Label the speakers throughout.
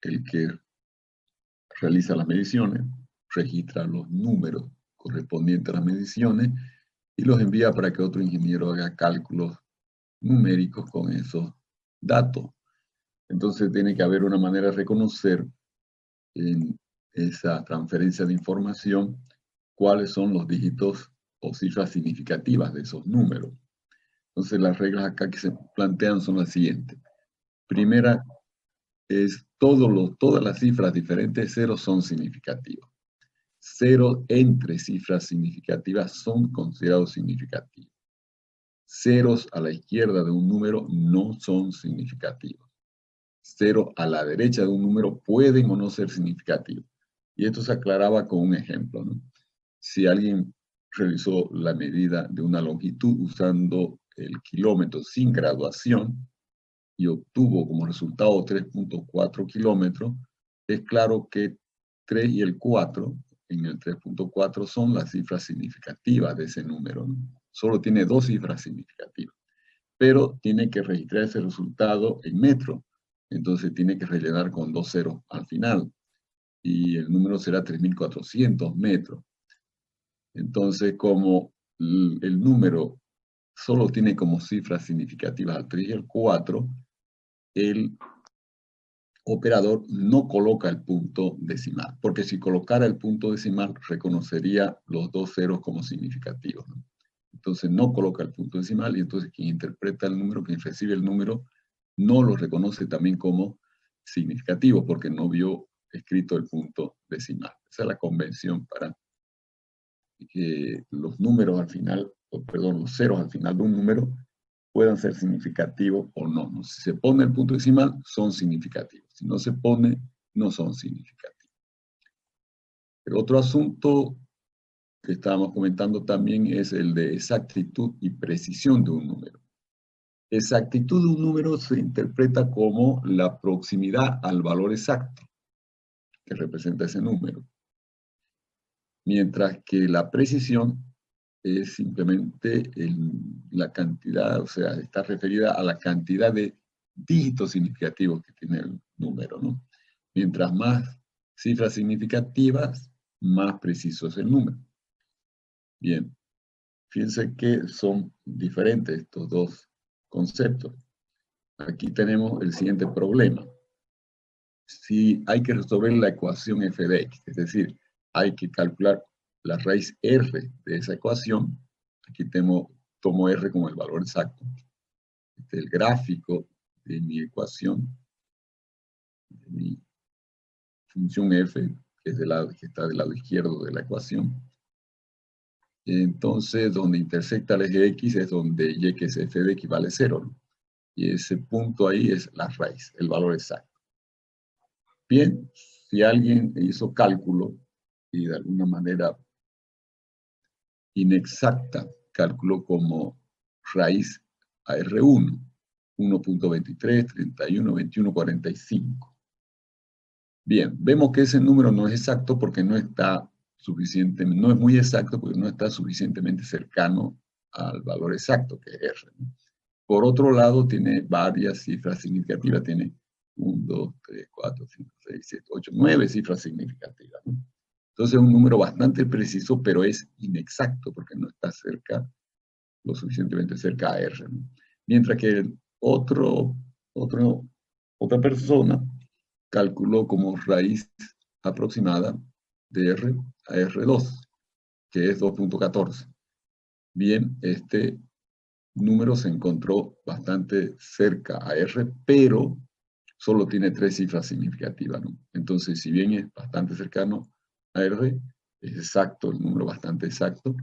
Speaker 1: el que realiza las mediciones, registra los números correspondientes a las mediciones y los envía para que otro ingeniero haga cálculos numéricos con esos datos. Entonces tiene que haber una manera de reconocer en esa transferencia de información cuáles son los dígitos o cifras significativas de esos números. Entonces las reglas acá que se plantean son las siguientes. Primera es todas las cifras diferentes de cero son significativas. Cero entre cifras significativas son considerados significativos. Ceros a la izquierda de un número no son significativos. Cero a la derecha de un número pueden o no ser significativos. Y esto se aclaraba con un ejemplo, ¿no? Si alguien realizó la medida de una longitud usando el kilómetro sin graduación y obtuvo como resultado 3.4 kilómetros, es claro que 3 y el 4 en el 3.4 son las cifras significativas de ese número, ¿no? Solo tiene dos cifras significativas, pero tiene que registrar ese resultado en metros. Entonces tiene que rellenar con 2 ceros al final. Y el número será 3.400 metros. Entonces, como el número solo tiene como cifras significativas al 3 y el 4, el operador no coloca el punto decimal, porque si colocara el punto decimal, reconocería los 2 ceros como significativos, ¿no? Entonces no coloca el punto decimal y entonces quien interpreta el número, quien recibe el número, no lo reconoce también como significativo porque no vio escrito el punto decimal. Esa es la convención para que los números al final, perdón, los ceros al final de un número puedan ser significativos o no. Si se pone el punto decimal, son significativos. Si no se pone, no son significativos. El otro asunto que estábamos comentando también es el de exactitud y precisión de un número. Exactitud de un número se interpreta como la proximidad al valor exacto que representa ese número, mientras que la precisión es simplemente la cantidad, o sea, está referida a la cantidad de dígitos significativos que tiene el número, ¿no? Mientras más cifras significativas, más preciso es el número. Bien, fíjense que son diferentes estos dos conceptos. Aquí tenemos el siguiente problema. Si hay que resolver la ecuación f de x, es decir, hay que calcular la raíz r de esa ecuación, aquí tomo r como el valor exacto. Este es el gráfico de mi ecuación, de mi función f, que está del lado izquierdo de la ecuación. Entonces, donde intersecta el eje x es donde y, que es f de x, vale 0, ¿no? Y ese punto ahí es la raíz, el valor exacto. Bien, si alguien hizo cálculo y de alguna manera inexacta calculó como raíz a R1, 1.23, 31, 21, 45. Bien, vemos que ese número no es exacto porque no está suficientemente, no es muy exacto porque no está suficientemente cercano al valor exacto que es R, ¿no? Por otro lado, tiene varias cifras significativas, tiene 1, 2, 3, 4, 5, 6, 7, 8, 9 cifras significativas, ¿no? Entonces es un número bastante preciso, pero es inexacto porque no está cerca, lo suficientemente cerca a R, ¿no? Mientras que otra persona calculó como raíz aproximada de R a R2, que es 2.14. Bien, este número se encontró bastante cerca a R, pero solo tiene 3 cifras significativas, ¿no? Entonces, si bien es bastante cercano a R, es exacto, el número bastante exacto,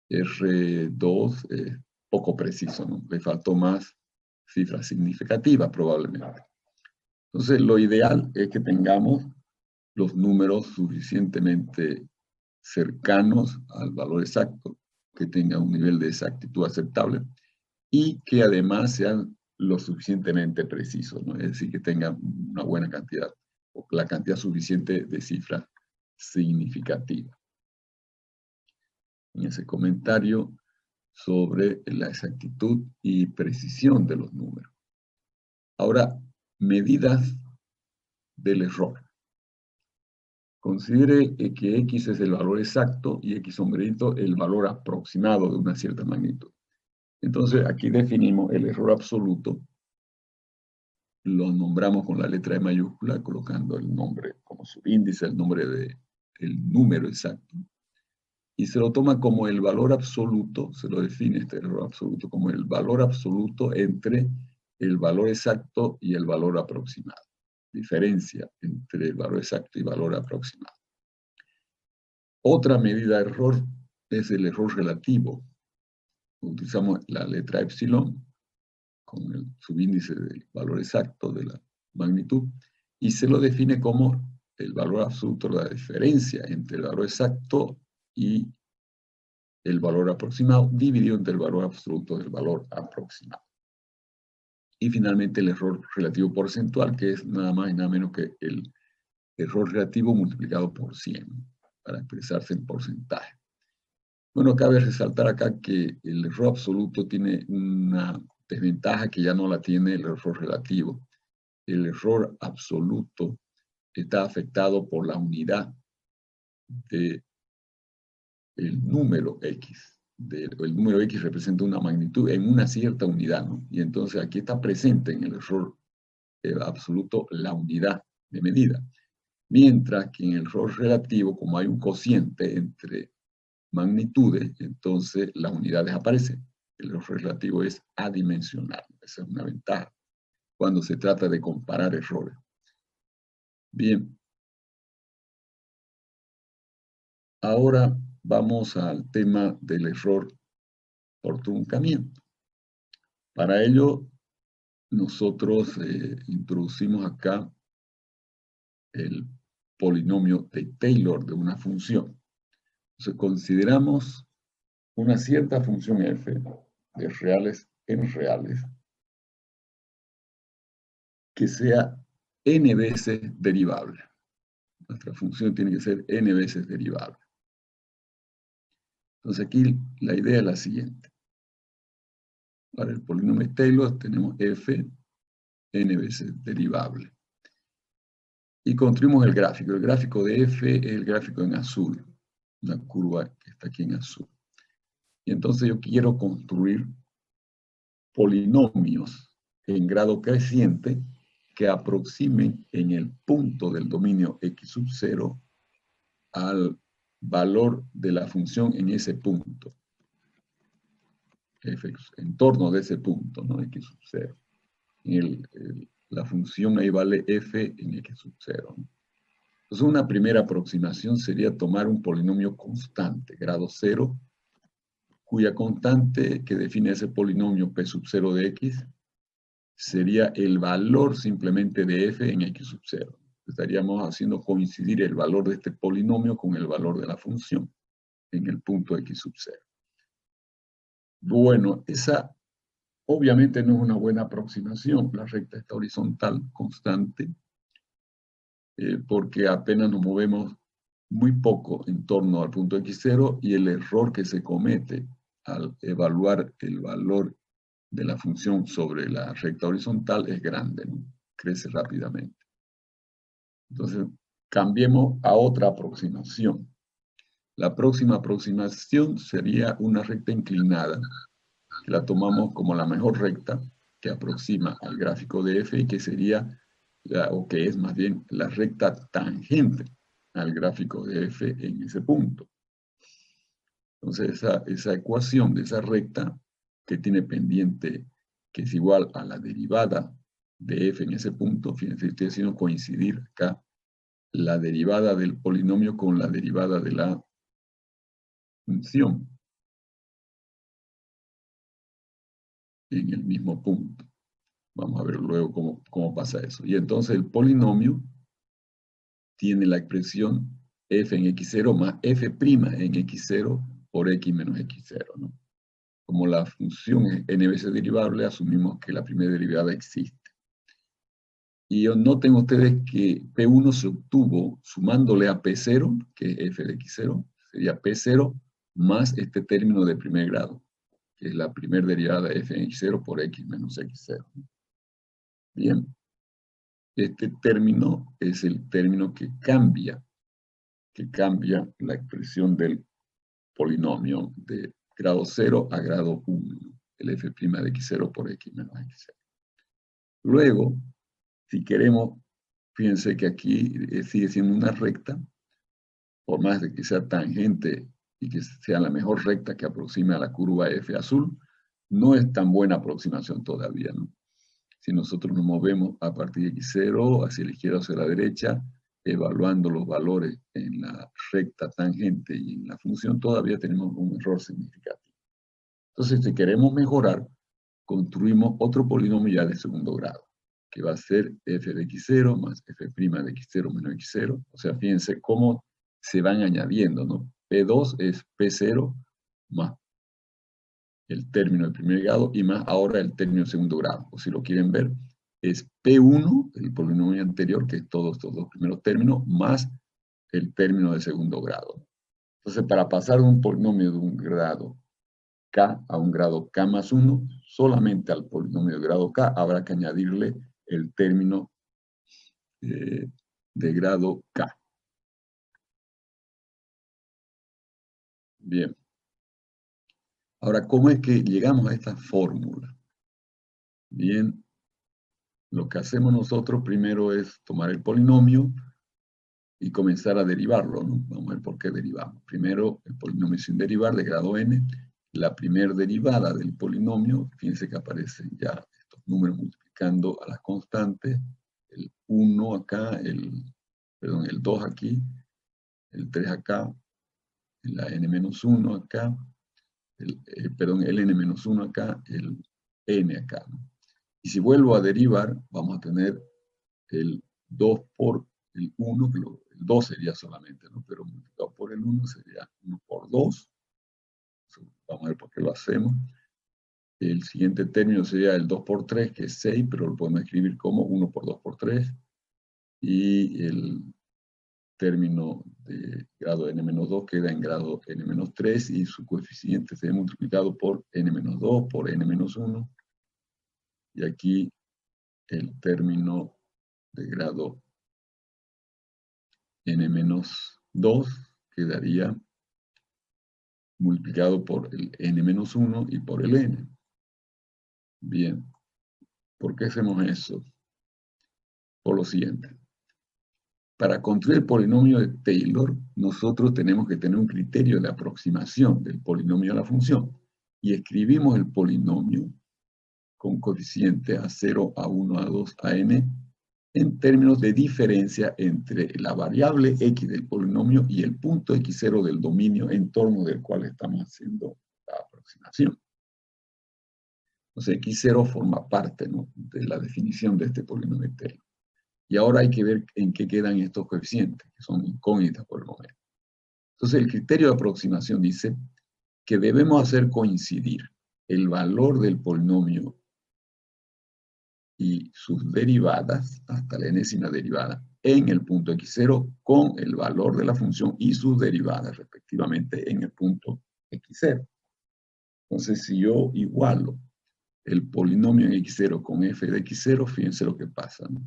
Speaker 1: R2 es poco preciso, ¿no? Le faltó más cifras significativas probablemente. Entonces, lo ideal es que tengamos los números suficientemente cercanos al valor exacto, que tengan un nivel de exactitud aceptable y que además sean lo suficientemente precisos, ¿no? Es decir, que tengan una buena cantidad o la cantidad suficiente de cifras significativas. En ese comentario sobre la exactitud y precisión de los números. Ahora, medidas del error. Considere que X es el valor exacto y X sombreadito el valor aproximado de una cierta magnitud. Entonces, aquí definimos el error absoluto. Lo nombramos con la letra E mayúscula, colocando el nombre como subíndice, el nombre del número exacto. Y se lo toma como el valor absoluto, se lo define este error absoluto, como el valor absoluto entre el valor exacto y el valor aproximado. Diferencia entre el valor exacto y valor aproximado. Otra medida de error es el error relativo. Utilizamos la letra epsilon con el subíndice del valor exacto de la magnitud y se lo define como el valor absoluto, la diferencia entre el valor exacto y el valor aproximado dividido entre el valor absoluto del valor aproximado. Y finalmente el error relativo porcentual, que es nada más y nada menos que el error relativo multiplicado por 100, para expresarse en porcentaje. Bueno, cabe resaltar acá que el error absoluto tiene una desventaja que ya no la tiene el error relativo. El error absoluto está afectado por la unidad del número X. El número X representa una magnitud en una cierta unidad, ¿no? Y entonces aquí está presente en el error absoluto la unidad de medida. Mientras que en el error relativo, como hay un cociente entre magnitudes, entonces la unidad desaparece. El error relativo es adimensional. Esa es una ventaja cuando se trata de comparar errores. Bien. Ahora vamos al tema del error por truncamiento. Para ello, nosotros introducimos acá el polinomio de Taylor de una función. Entonces, consideramos una cierta función f de reales en reales que sea n veces derivable. Nuestra función tiene que ser n veces derivable. Entonces aquí la idea es la siguiente. Para el polinomio de Taylor tenemos f n veces derivable. Y construimos el gráfico. El gráfico de f es el gráfico en azul. Una curva que está aquí en azul. Y entonces yo quiero construir polinomios en grado creciente que aproximen en el punto del dominio x sub 0 al valor de la función en ese punto. F en torno de ese punto, ¿no? X sub 0. La función ahí vale f en x sub 0. ¿No? Entonces una primera aproximación sería tomar un polinomio constante, grado 0, cuya constante que define ese polinomio p sub 0 de x sería el valor simplemente de f en x sub 0. Estaríamos haciendo coincidir el valor de este polinomio con el valor de la función en el punto x sub 0. Bueno, esa obviamente no es una buena aproximación. La recta está horizontal, constante, porque apenas nos movemos muy poco en torno al punto x0 y el error que se comete al evaluar el valor de la función sobre la recta horizontal es grande, ¿no? Crece rápidamente. Entonces, cambiemos a otra aproximación. La próxima aproximación sería una recta inclinada, que la tomamos como la mejor recta que aproxima al gráfico de f y que sería, o que es más bien, la recta tangente al gráfico de f en ese punto. Entonces, esa ecuación de esa recta que tiene pendiente, que es igual a la derivada de f en ese punto, fíjense, estoy haciendo coincidir acá la derivada del polinomio con la derivada de la función en el mismo punto. Vamos a ver luego cómo pasa eso. Y entonces el polinomio tiene la expresión f en x0 más f' en x0 por x menos x0, ¿no? Como la función es n veces derivable, asumimos que la primera derivada existe. Y noten ustedes que P1 se obtuvo sumándole a P0, que es f de x0, sería P0 más este término de primer grado, que es la primera derivada de f en x0 por x menos x0. Bien. Este término es el término que cambia la expresión del polinomio de grado 0 a grado 1, el f' de x0 por x menos x0. Luego, si queremos, fíjense que aquí sigue siendo una recta, por más de que sea tangente y que sea la mejor recta que aproxime a la curva f azul, no es tan buena aproximación todavía, ¿no? Si nosotros nos movemos a partir de x0 hacia la izquierda o hacia la derecha, evaluando los valores en la recta tangente y en la función, todavía tenemos un error significativo. Entonces, si queremos mejorar, construimos otro polinomio ya de segundo grado, que va a ser f de x0 más f' de x0 menos x0. O sea, fíjense cómo se van añadiendo, ¿no? P2 es P0 más el término de primer grado y más ahora el término de segundo grado. O si lo quieren ver, es P1, el polinomio anterior, que es todos estos dos primeros términos, más el término de segundo grado. Entonces, para pasar de un polinomio de un grado K a un grado K más 1, solamente al polinomio de grado K habrá que añadirle el término de grado K. Bien. Ahora, ¿cómo es que llegamos a esta fórmula? Bien, lo que hacemos nosotros primero es tomar el polinomio y comenzar a derivarlo, ¿no? Vamos a ver por qué derivamos. Primero, el polinomio sin derivar de grado n. La primera derivada del polinomio, fíjense que aparecen ya estos números multiplicando a las constantes, el 1 acá, el 2 aquí, el 3 acá, la n-1 acá, el n-1 acá, el n acá, ¿no? Y si vuelvo a derivar, vamos a tener el 2 por el 1, el 2 sería solamente, ¿no? Pero multiplicado por el 1 sería 1 por 2. Vamos a ver por qué lo hacemos. El siguiente término sería el 2 por 3, que es 6, pero lo podemos escribir como 1 por 2 por 3. Y el término de grado n-2 queda en grado n-3 y su coeficiente se ve multiplicado por n-2 por n-1. Y aquí el término de grado n-2 quedaría multiplicado por el n-1 y por el n. Bien, ¿por qué hacemos eso? Por lo siguiente. Para construir el polinomio de Taylor, nosotros tenemos que tener un criterio de aproximación del polinomio a la función. Y escribimos el polinomio con coeficiente a 0, a 1, a 2, a n, en términos de diferencia entre la variable x del polinomio y el punto x0 del dominio en torno del cual estamos haciendo la aproximación. Entonces, x0 forma parte, ¿no?, de la definición de este polinomio de Taylor. Y ahora hay que ver en qué quedan estos coeficientes, que son incógnitas por el momento. Entonces, el criterio de aproximación dice que debemos hacer coincidir el valor del polinomio y sus derivadas, hasta la enésima derivada, en el punto x0 con el valor de la función y sus derivadas, respectivamente, en el punto x0. Entonces, si yo igualo el polinomio en x0 con f de x0, fíjense lo que pasa, ¿no?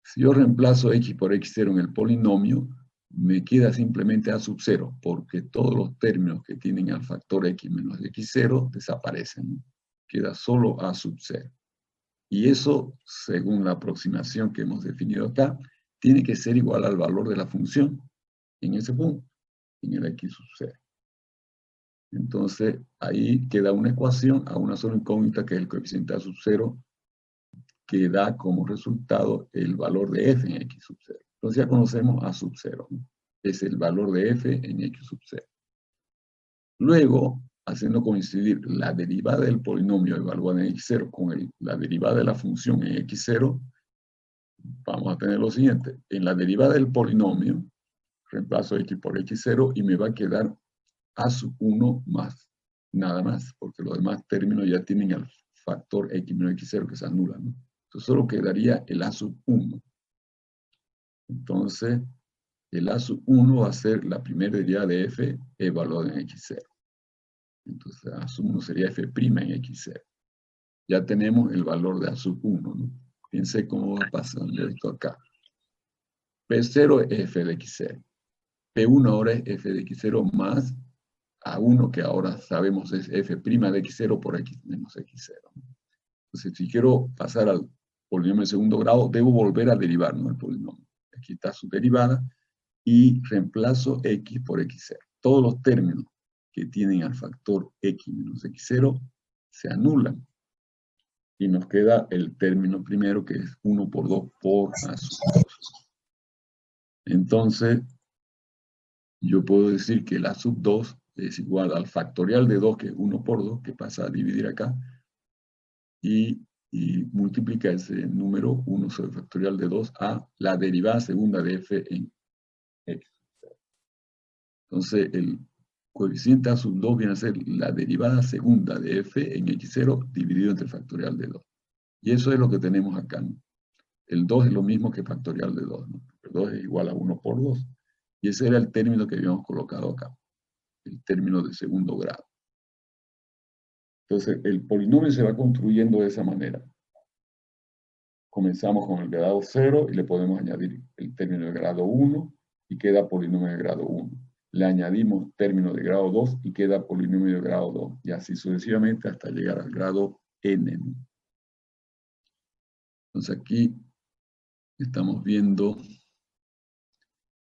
Speaker 1: Si yo reemplazo x por x0 en el polinomio, me queda simplemente a sub 0, porque todos los términos que tienen al factor x menos x0 desaparecen, ¿no? Queda solo a sub 0. Y eso, según la aproximación que hemos definido acá, tiene que ser igual al valor de la función en ese punto, en el x sub 0. Entonces, ahí queda una ecuación a una sola incógnita, que es el coeficiente a sub 0, que da como resultado el valor de f en x sub 0. Entonces ya conocemos a sub 0, ¿no? Es el valor de f en x sub 0. Luego, haciendo coincidir la derivada del polinomio evaluada en x0 con la derivada de la función en x0, vamos a tener lo siguiente. En la derivada del polinomio, reemplazo x por x0 y me va a quedar a sub 1 más nada más, porque los demás términos ya tienen el factor x menos x0 que se anula, ¿no? Entonces solo quedaría el a sub 1. Entonces, el a sub 1 va a ser la primera derivada de f evaluada en x0. Entonces, a sub 1 sería f' en x0. Ya tenemos el valor de a sub 1, ¿no? Fíjense cómo va pasando esto acá. P0 es f de x0. P1 ahora es f de x0 más A1, que ahora sabemos es f' de x0 por x menos x0. Entonces, si quiero pasar al polinomio de segundo grado, debo volver a derivar, ¿no?, el polinomio. Aquí está su derivada y reemplazo x por x0. Todos los términos que tienen al factor x menos x0 se anulan. Y nos queda el término primero, que es 1 por 2 por a sub 2. Entonces, yo puedo decir que la sub 2 es igual al factorial de 2, que es 1 por 2, que pasa a dividir acá, y multiplica ese número 1 sobre el factorial de 2 a la derivada segunda de f en x. Entonces, el coeficiente a sub 2 viene a ser la derivada segunda de f en x0 dividido entre el factorial de 2. Y eso es lo que tenemos acá, ¿no? El 2 es lo mismo que factorial de 2, ¿no? El 2 es igual a 1 por 2. Y ese era el término que habíamos colocado acá, el término de segundo grado. Entonces, el polinomio se va construyendo de esa manera. Comenzamos con el grado 0 y le podemos añadir el término de grado 1 y queda polinomio de grado 1. Le añadimos término de grado 2 y queda polinomio de grado 2. Y así sucesivamente hasta llegar al grado n. Entonces aquí estamos viendo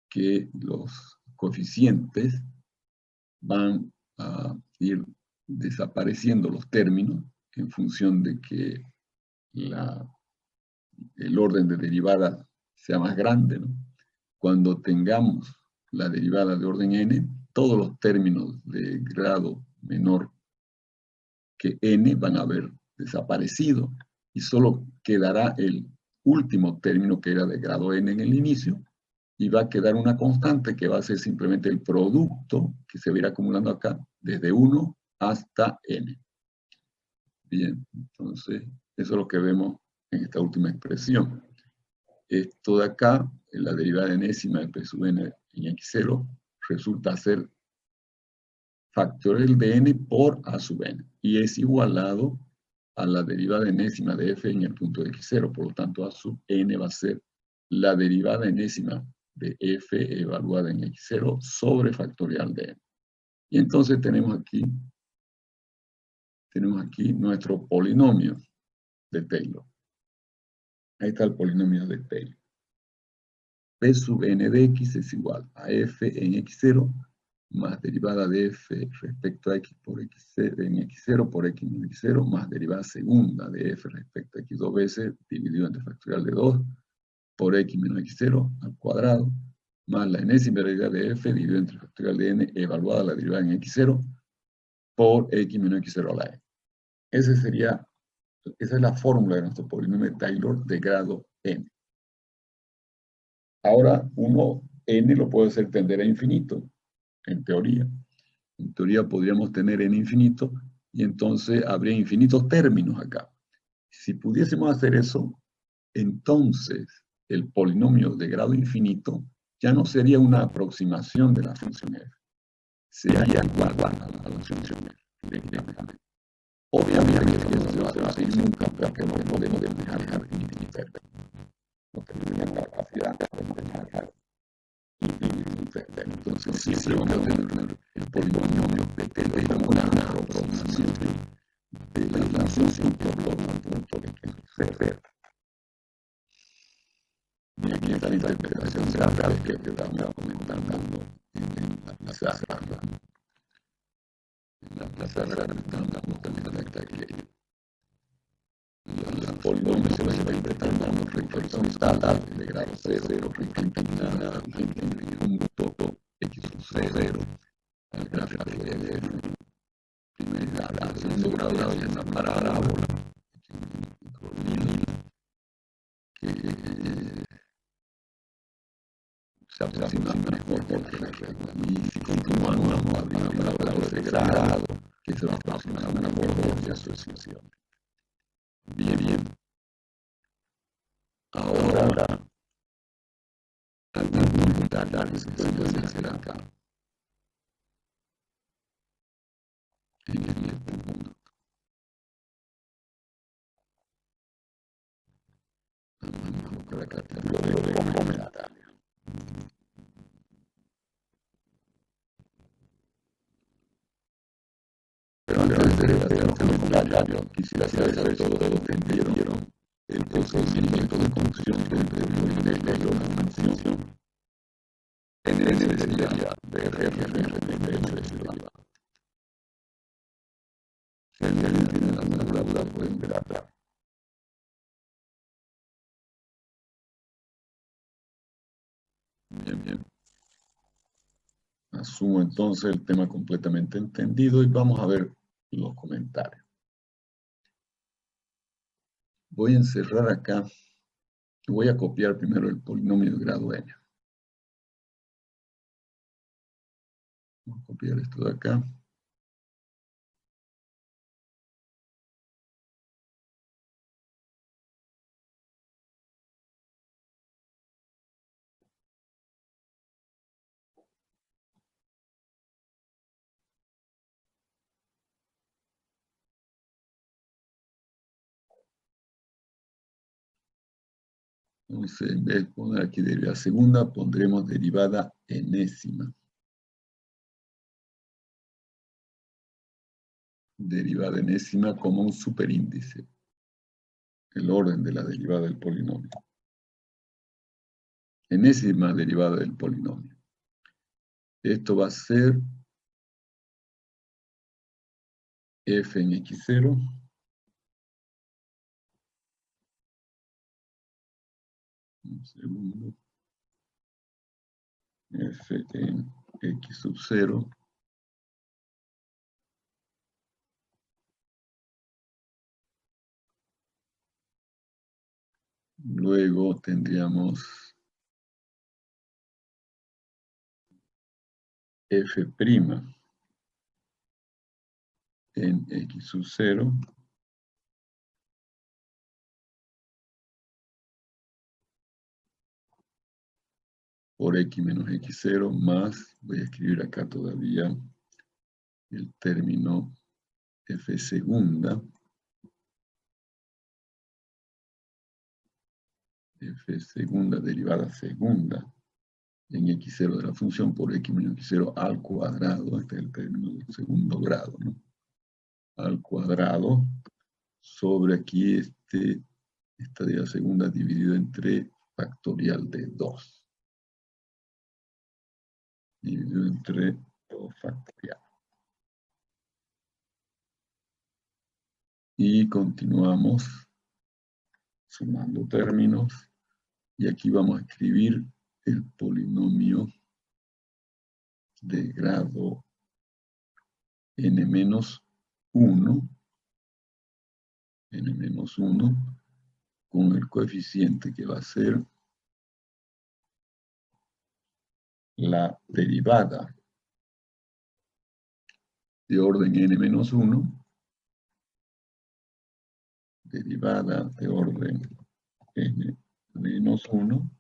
Speaker 1: que los coeficientes van a ir desapareciendo los términos en función de que el orden de derivada sea más grande, ¿no? Cuando tengamos la derivada de orden n, todos los términos de grado menor que n van a haber desaparecido y solo quedará el último término, que era de grado n en el inicio, y va a quedar una constante que va a ser simplemente el producto que se va a ir acumulando acá desde 1 hasta n. Bien, entonces eso es lo que vemos en esta última expresión. Esto de acá, la derivada enésima de p sub n en x0, resulta ser factorial de n por a sub n, y es igualado a la derivada enésima de f en el punto de x0. Por lo tanto, a sub n va a ser la derivada enésima de f evaluada en x0 sobre factorial de n. Y entonces tenemos aquí nuestro polinomio de Taylor. Ahí está el polinomio de Taylor. P sub n de x es igual a f en x0 más derivada de f respecto a x por x0, en x0 por x en x0 más derivada segunda de f respecto a x dos veces dividido entre factorial de 2 por x menos x0 al cuadrado más la enésima derivada de f dividido entre factorial de n evaluada la derivada en x0 por x menos x0 a la n. Esa es la fórmula de nuestro polinomio de Taylor de grado n. Ahora, n lo puede hacer tender a infinito, en teoría. En teoría podríamos tener n infinito y entonces habría infinitos términos acá. Si pudiésemos hacer eso, entonces el polinomio de grado infinito ya no sería una aproximación de la función f. Sería igual a la función f, directamente. Obviamente que eso se va a hacer nunca, porque no podemos dejar infinitos términos. No tenemos la capacidad de manejar infinitos términos. Entonces siempre vamos a tener el polinomio de Taylor como una aproximación de la función por lo tanto de que se. Y aquí está la interpretación real que estamos comentando en la plaza rara. En la plaza rara estamos justamente aquí. La polinomio se va interpretando como recta horizontal de grado 0, recta inclinada en un punto x sub 0, al gráfico de f, primer grado, segundo grado es una parábola, que se aproxima mejor por la regla. Y si continuamos a abrir la grado de grado, que se va a aproximar mejor y asociación. Bien. Ahora, algunos detalles que se pueden hacer acá. En este punto. quisiera saber si todos entendieron el procedimiento de construcción del polinomio de una función. N debería ver derivada. Si alguien tiene alguna duda, pueden ver acá. Bien. Asumo entonces el tema completamente entendido y vamos a ver los comentarios. Voy a encerrar acá. Voy a copiar primero el polinomio de grado n. Voy a copiar esto de acá. Entonces, en vez de poner aquí derivada segunda, pondremos derivada enésima. Derivada enésima como un superíndice. El orden de la derivada del polinomio. Enésima derivada del polinomio. Esto va a ser f en x0 un segundo, f en x sub 0 luego tendríamos f' en x sub 0 por x menos x0 más, voy a escribir acá todavía el término f segunda, derivada segunda, en x0 de la función por x menos x0 al cuadrado, este es el término del segundo grado, ¿no? Al cuadrado, sobre aquí esta derivada segunda dividido entre factorial de 2. Dividido entre 2 factorial. Y continuamos sumando términos. Y aquí vamos a escribir el polinomio de grado n-1, con el coeficiente que va a ser la derivada de orden n-1, derivada de orden n-1,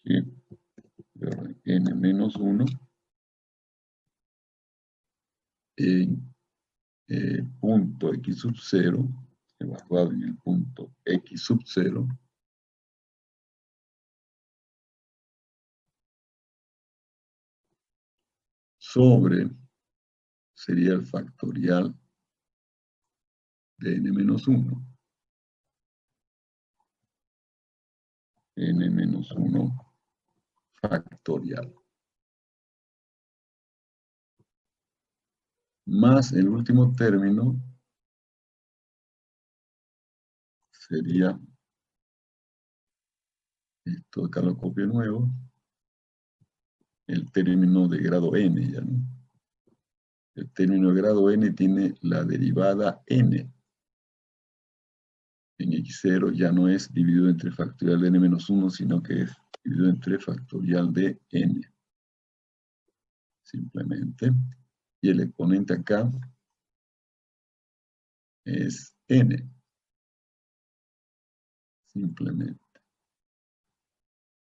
Speaker 1: ¿sí? De orden n-1 en punto x sub 0, evaluado en el punto x sub 0, sobre, sería el factorial de n-1, n-1 factorial, más el último término sería, esto acá lo copio nuevo, el término de grado n, ¿ya no? El término de grado n tiene la derivada n. En x0 ya no es dividido entre factorial de n-1, sino que es dividido entre factorial de n. Simplemente. Y el exponente acá es n. Simplemente.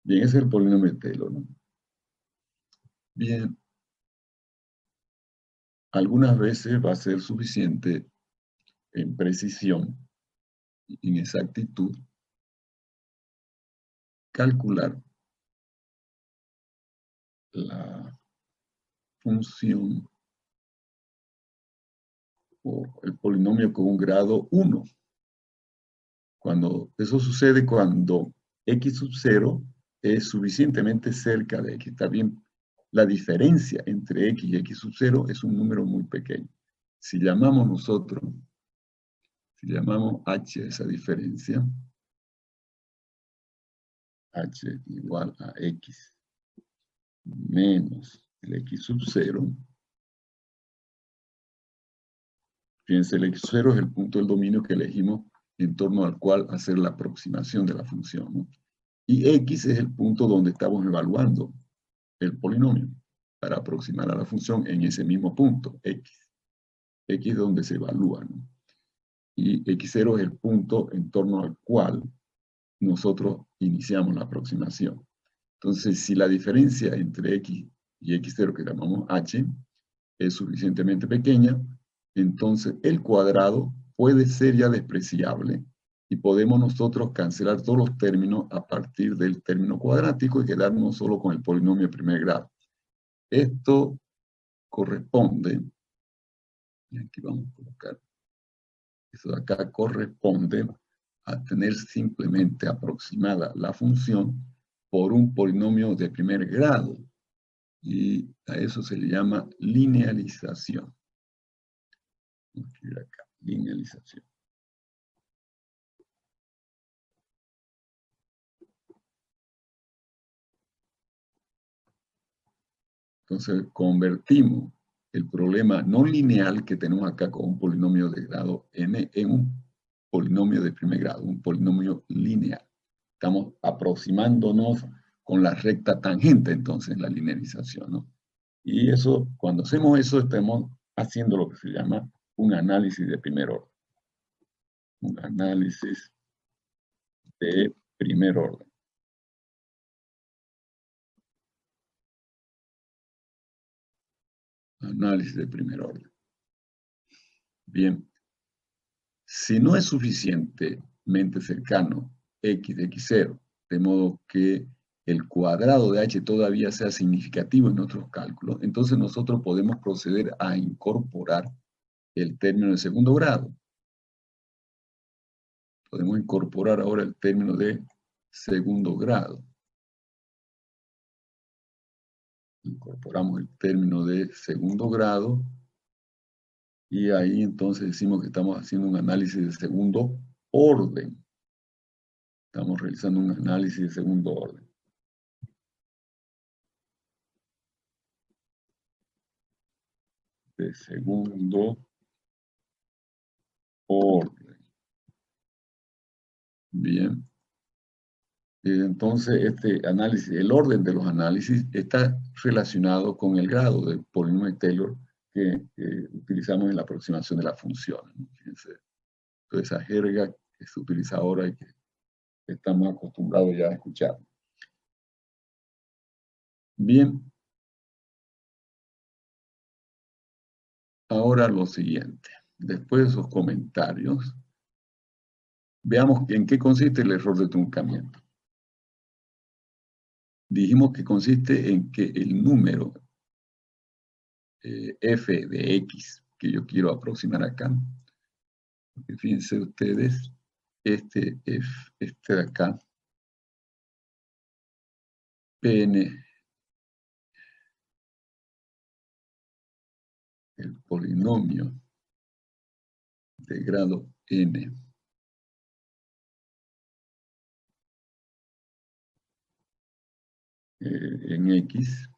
Speaker 1: Bien, ese es el polinomio de Taylor, ¿no? Bien. Algunas veces va a ser suficiente en precisión, en exactitud, calcular la función o el polinomio con un grado 1. Eso sucede cuando x sub 0 es suficientemente cerca de x. Está bien, la diferencia entre x y x sub 0 es un número muy pequeño. Si llamamos h a esa diferencia, h igual a x menos el x sub 0, fíjense, el x sub 0 es el punto del dominio que elegimos en torno al cual hacer la aproximación de la función, ¿no? Y x es el punto donde estamos evaluando el polinomio para aproximar a la función en ese mismo punto, x. X es donde se evalúa, ¿no? Y x0 es el punto en torno al cual nosotros iniciamos la aproximación. Entonces, si la diferencia entre x y x0, que llamamos h, es suficientemente pequeña, entonces el cuadrado puede ser ya despreciable y podemos nosotros cancelar todos los términos a partir del término cuadrático y quedarnos solo con el polinomio de primer grado. Esto corresponde, y aquí vamos a colocar, eso de acá corresponde a tener simplemente aproximada la función por un polinomio de primer grado. Y a eso se le llama linealización. Vamos a escribir acá, linealización. Entonces, convertimos el problema no lineal que tenemos acá con un polinomio de grado n en un polinomio de primer grado, un polinomio lineal. Estamos aproximándonos con la recta tangente, entonces, en la linealización, ¿no? Y eso, cuando hacemos eso, estamos haciendo lo que se llama un análisis de primer orden. Un análisis de primer orden. Análisis de primer orden. Bien. Si no es suficientemente cercano x de x0, de modo que el cuadrado de h todavía sea significativo en nuestros cálculos, entonces nosotros podemos proceder a incorporar el término de segundo grado. Podemos incorporar ahora el término de segundo grado. Incorporamos el término de segundo grado y ahí entonces decimos que estamos haciendo un análisis de segundo orden. Estamos realizando un análisis de segundo orden. De segundo orden. Bien. Entonces, este análisis, el orden de los análisis está relacionado con el grado del polinomio de Taylor que utilizamos en la aproximación de las funciones. Fíjense, toda esa jerga que se utiliza ahora y que estamos acostumbrados ya a escuchar. Bien. Ahora lo siguiente. Después de esos comentarios, veamos en qué consiste el error de truncamiento. Dijimos que consiste en que el número f de x que yo quiero aproximar acá, porque fíjense ustedes, este de acá, Pn, el polinomio de grado n, en x,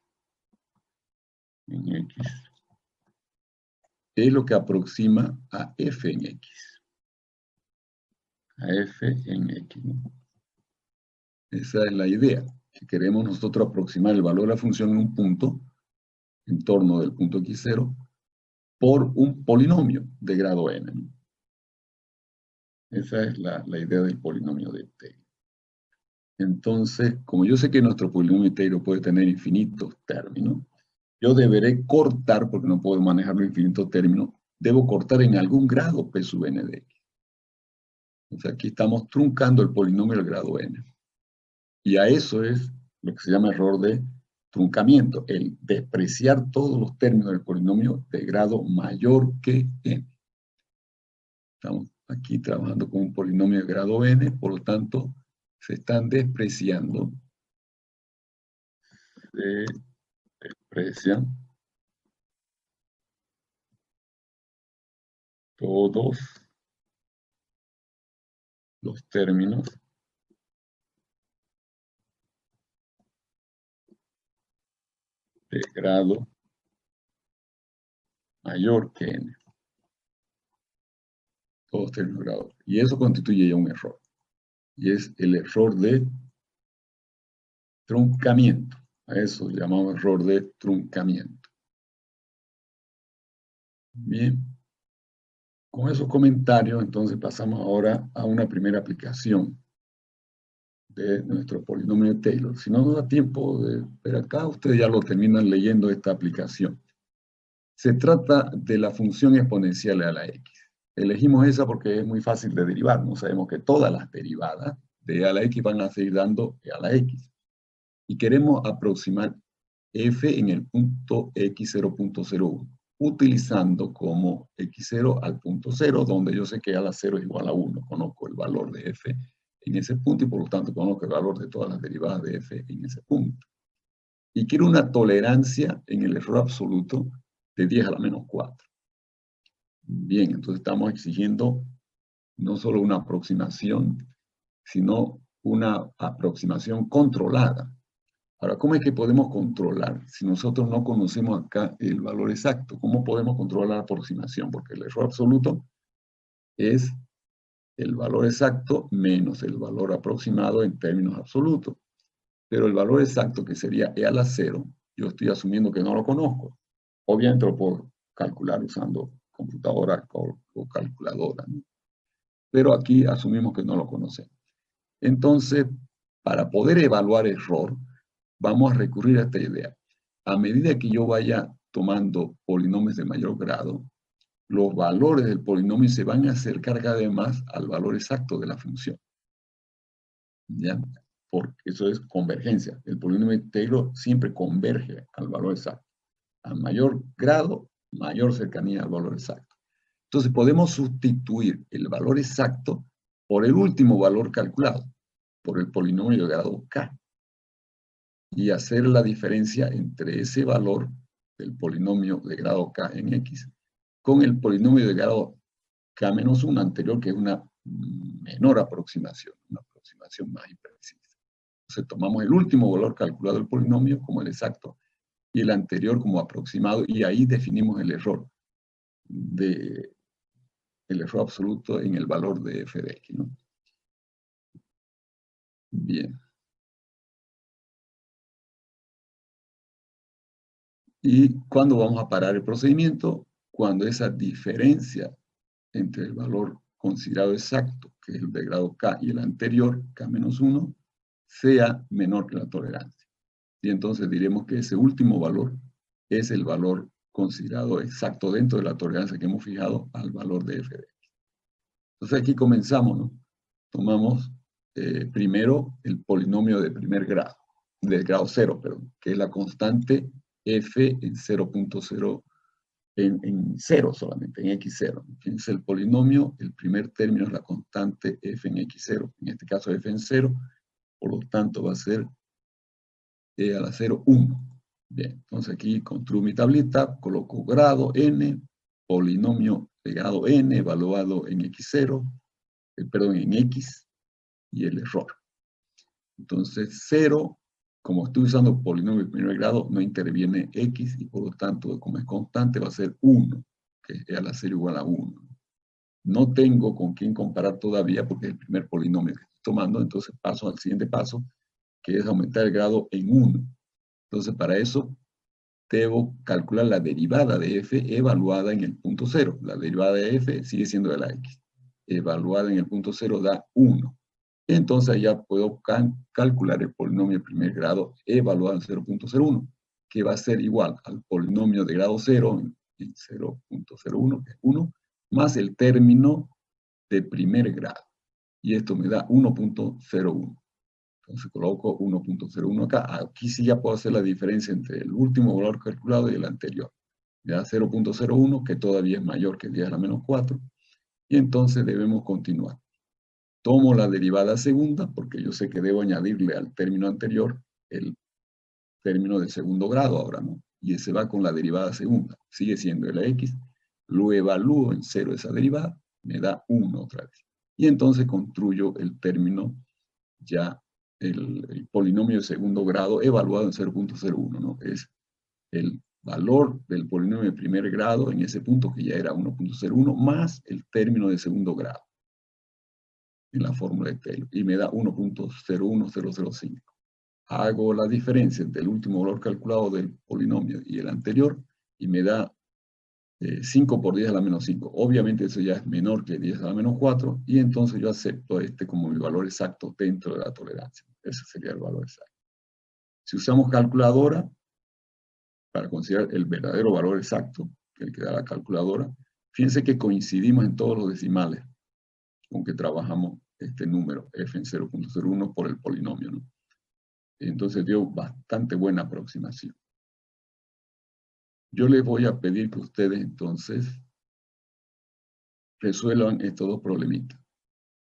Speaker 1: es lo que aproxima a f en x. A f en x, ¿no? Esa es la idea, que queremos nosotros aproximar el valor de la función en un punto, en torno del punto x0, por un polinomio de grado n, ¿no? Esa es la idea del polinomio de Taylor. Entonces, como yo sé que nuestro polinomio de Taylor puede tener infinitos términos, yo deberé cortar, porque no puedo manejar los infinitos términos, debo cortar en algún grado p sub n de x. Entonces aquí estamos truncando el polinomio del grado n. Y a eso es lo que se llama error de truncamiento, el despreciar todos los términos del polinomio de grado mayor que n. Estamos aquí trabajando con un polinomio de grado n, por lo tanto, se están despreciando, se desprecian todos los términos de grado mayor que n. Todos términos de grado. Y eso constituye ya un error. Y es el error de truncamiento. A eso llamamos error de truncamiento. Bien. Con esos comentarios, entonces pasamos ahora a una primera aplicación de nuestro polinomio de Taylor. Si no nos da tiempo de ver acá, ustedes ya lo terminan leyendo esta aplicación. Se trata de la función exponencial a la x. Elegimos esa porque es muy fácil de derivar. No sabemos que todas las derivadas de a la x van a seguir dando a la x. Y queremos aproximar f en el punto x0.01, utilizando como x0 al punto 0, donde yo sé que a la 0 es igual a 1. Conozco el valor de f en ese punto y por lo tanto conozco el valor de todas las derivadas de f en ese punto. Y quiero una tolerancia en el error absoluto de 10 a la menos 4. Bien, entonces estamos exigiendo no solo una aproximación, sino una aproximación controlada. Ahora, ¿cómo es que podemos controlar si nosotros no conocemos acá el valor exacto? ¿Cómo podemos controlar la aproximación? Porque el error absoluto es el valor exacto menos el valor aproximado en términos absolutos. Pero el valor exacto, que sería e a la 0, yo estoy asumiendo que no lo conozco. Obviamente lo puedo calcular usando computadora o calculadora, ¿no? Pero aquí asumimos que no lo conocemos. Entonces, para poder evaluar error, vamos a recurrir a esta idea. A medida que yo vaya tomando polinomios de mayor grado, los valores del polinomio se van a acercar cada vez más al valor exacto de la función. ¿Ya? Porque eso es convergencia. El polinomio de Taylor siempre converge al valor exacto. A mayor grado, mayor cercanía al valor exacto. Entonces podemos sustituir el valor exacto por el último valor calculado, por el polinomio de grado k, y hacer la diferencia entre ese valor del polinomio de grado k en x con el polinomio de grado k-1 anterior, que es una menor aproximación, una aproximación más imprecisa. Entonces tomamos el último valor calculado del polinomio como el exacto y el anterior como aproximado, y ahí definimos el error absoluto en el valor de f de x, ¿no? Bien. ¿Y cuándo vamos a parar el procedimiento? Cuando esa diferencia entre el valor considerado exacto, que es el de grado k, y el anterior, k-1, sea menor que la tolerancia. Y entonces diremos que ese último valor es el valor considerado exacto dentro de la tolerancia que hemos fijado al valor de f de x. Entonces aquí comenzamos, ¿no? Tomamos primero el polinomio de primer grado, de grado 0, perdón, que es la constante f en 0.0, en 0 solamente, en x0. Es el polinomio, el primer término es la constante f en x0, en este caso f en 0, por lo tanto va a ser e a la 0, 1. Bien, entonces aquí construyo mi tablita, coloco grado n, polinomio de grado n evaluado en x0, perdón, en x, y el error. Entonces 0, como estoy usando polinomio de primer grado, no interviene x, y por lo tanto, como es constante, va a ser 1, que es a la 0 igual a 1. No tengo con quién comparar todavía porque es el primer polinomio que estoy tomando, entonces paso al siguiente paso, que es aumentar el grado en 1. Entonces para eso debo calcular la derivada de f evaluada en el punto 0. La derivada de f sigue siendo de la x. Evaluada en el punto 0 da 1. Entonces ya puedo calcular el polinomio de primer grado evaluado en 0.01, que va a ser igual al polinomio de grado 0 en 0.01, que es 1, más el término de primer grado. Y esto me da 1.01. Entonces coloco 1.01 acá. Aquí sí ya puedo hacer la diferencia entre el último valor calculado y el anterior. Ya 0.01, que todavía es mayor que 10 a la menos 4. Y entonces debemos continuar. Tomo la derivada segunda, porque yo sé que debo añadirle al término anterior el término de segundo grado ahora, ¿no? Y ese va con la derivada segunda. Sigue siendo la x. Lo evalúo en 0 esa derivada, me da 1 otra vez. Y entonces construyo el término ya el polinomio de segundo grado evaluado en 0.01, ¿no? Es el valor del polinomio de primer grado en ese punto, que ya era 1.01, más el término de segundo grado en la fórmula de Taylor, y me da 1.01005. Hago la diferencia entre el último valor calculado del polinomio y el anterior, y me da 5 por 10 a la menos 5. Obviamente eso ya es menor que 10 a la menos 4, y entonces yo acepto este como mi valor exacto dentro de la tolerancia. Ese sería el valor exacto. Si usamos calculadora, para considerar el verdadero valor exacto, el que da la calculadora, fíjense que coincidimos en todos los decimales con que trabajamos este número, f en 0.01 por el polinomio, ¿no? Entonces dio bastante buena aproximación. Yo les voy a pedir que ustedes entonces resuelvan estos dos problemitas.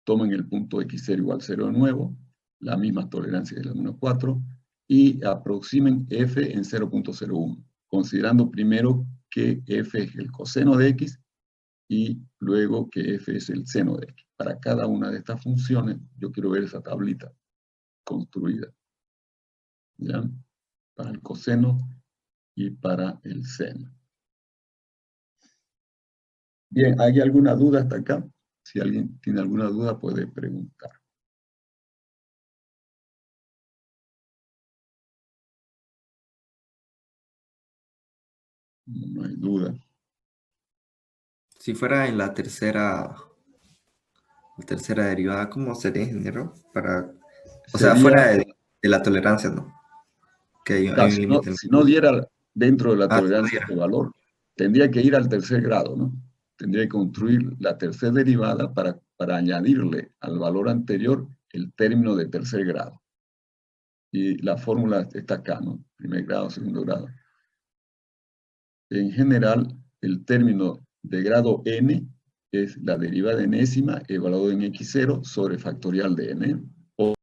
Speaker 1: Tomen el punto x0 igual 0 de nuevo, la misma tolerancia que la menos 4, y aproximen f en 0.01, considerando primero que f es el coseno de x y luego que f es el seno de x. Para cada una de estas funciones, yo quiero ver esa tablita construida, ¿ya? Para el coseno y para el seno. Bien, ¿hay alguna duda hasta acá? Si alguien tiene alguna duda, puede preguntar. No hay duda.
Speaker 2: Si fuera en la tercera derivada, ¿cómo sería, ingeniero? O sea,
Speaker 1: Sería,
Speaker 2: fuera de la tolerancia, ¿no? Que hay un límite.
Speaker 1: si no diera dentro de la
Speaker 2: Si no
Speaker 1: tolerancia
Speaker 2: diera.
Speaker 1: este valor, tendría que ir al tercer grado, ¿no? Tendría que construir la tercera derivada para añadirle al valor anterior el término de tercer grado. Y la fórmula está acá, ¿no? Primer grado, segundo grado. En general, el término de grado n es la derivada enésima evaluado en x0 sobre factorial de n.